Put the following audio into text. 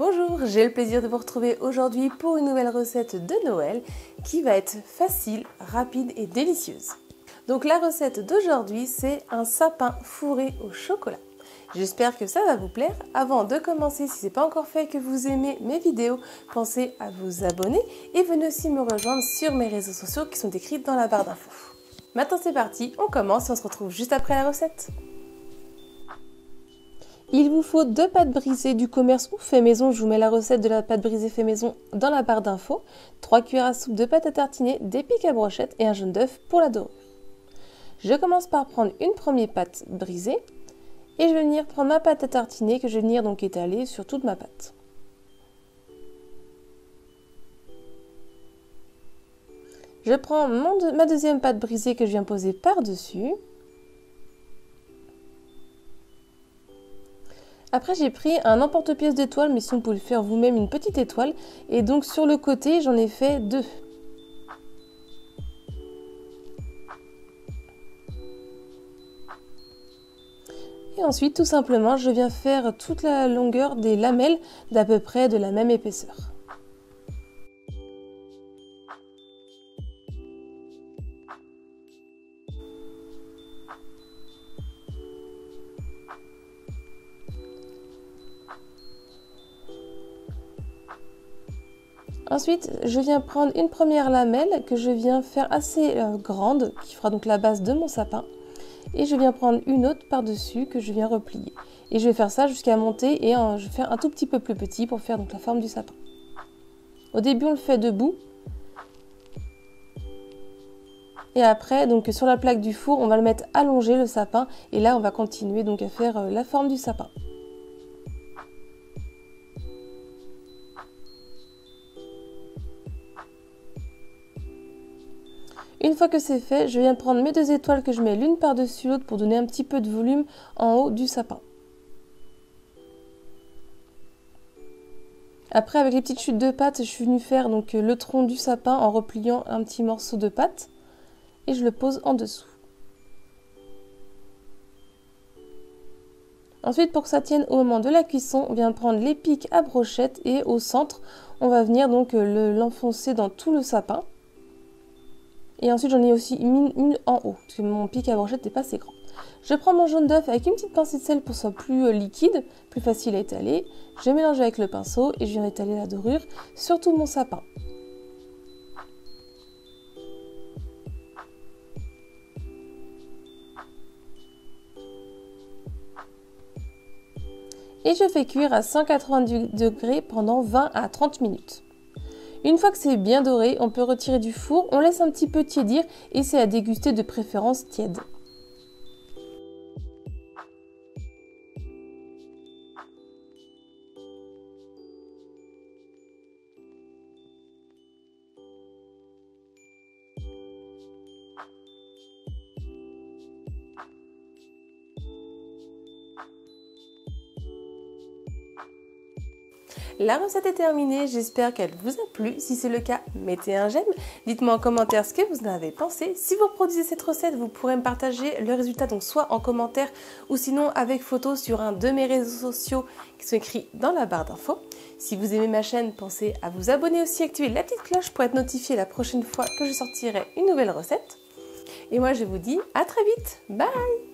Bonjour, j'ai le plaisir de vous retrouver aujourd'hui pour une nouvelle recette de Noël qui va être facile, rapide et délicieuse. Donc la recette d'aujourd'hui, c'est un sapin fourré au chocolat. J'espère que ça va vous plaire. Avant de commencer, si ce n'est pas encore fait et que vous aimez mes vidéos, pensez à vous abonner et venez aussi me rejoindre sur mes réseaux sociaux qui sont décrits dans la barre d'infos. Maintenant c'est parti, on commence et on se retrouve juste après la recette. Il vous faut 2 pâtes brisées du commerce ou fait maison. Je vous mets la recette de la pâte brisée fait maison dans la barre d'infos. 3 cuillères à soupe de pâte à tartiner, des pics à brochette et un jaune d'œuf pour la dorure. Je commence par prendre une première pâte brisée et je vais venir prendre ma pâte à tartiner que je vais venir donc étaler sur toute ma pâte. Je prends ma deuxième pâte brisée que je viens poser par-dessus. Après, j'ai pris un emporte-pièce d'étoiles, mais si vous pouvez le faire vous-même, une petite étoile. Et donc, sur le côté, j'en ai fait 2. Et ensuite, tout simplement, je viens faire toute la longueur des lamelles d'à peu près de la même épaisseur. Ensuite, je viens prendre une première lamelle que je viens faire assez grande, qui fera donc la base de mon sapin. Et je viens prendre une autre par-dessus que je viens replier. Et je vais faire ça jusqu'à monter et je vais faire un tout petit peu plus petit pour faire donc la forme du sapin. Au début, on le fait debout. Et après, donc sur la plaque du four, on va le mettre allongé, le sapin. Et là, on va continuer donc à faire la forme du sapin. Une fois que c'est fait, je viens prendre mes 2 étoiles que je mets l'une par-dessus l'autre pour donner un petit peu de volume en haut du sapin. Après, avec les petites chutes de pâte, je suis venue faire donc le tronc du sapin en repliant un petit morceau de pâte et je le pose en dessous. Ensuite, pour que ça tienne au moment de la cuisson, on vient prendre les pics à brochette et au centre, on va venir donc l'enfoncer dans tout le sapin. Et ensuite, j'en ai aussi mis une en haut, parce que mon pic à brochette n'est pas assez grand. Je prends mon jaune d'œuf avec une petite pincée de sel pour que ce soit plus liquide, plus facile à étaler. Je mélange avec le pinceau et je viens étaler la dorure sur tout mon sapin. Et je fais cuire à 190 degrés pendant 20 à 30 minutes. Une fois que c'est bien doré, on peut retirer du four, on laisse un petit peu tiédir et c'est à déguster de préférence tiède. La recette est terminée, j'espère qu'elle vous a plu. Si c'est le cas, mettez un j'aime. Dites-moi en commentaire ce que vous en avez pensé. Si vous reproduisez cette recette, vous pourrez me partager le résultat, donc soit en commentaire ou sinon avec photo sur un de mes réseaux sociaux qui sont écrits dans la barre d'infos. Si vous aimez ma chaîne, pensez à vous abonner aussi, activer la petite cloche pour être notifié la prochaine fois que je sortirai une nouvelle recette. Et moi je vous dis à très vite, bye!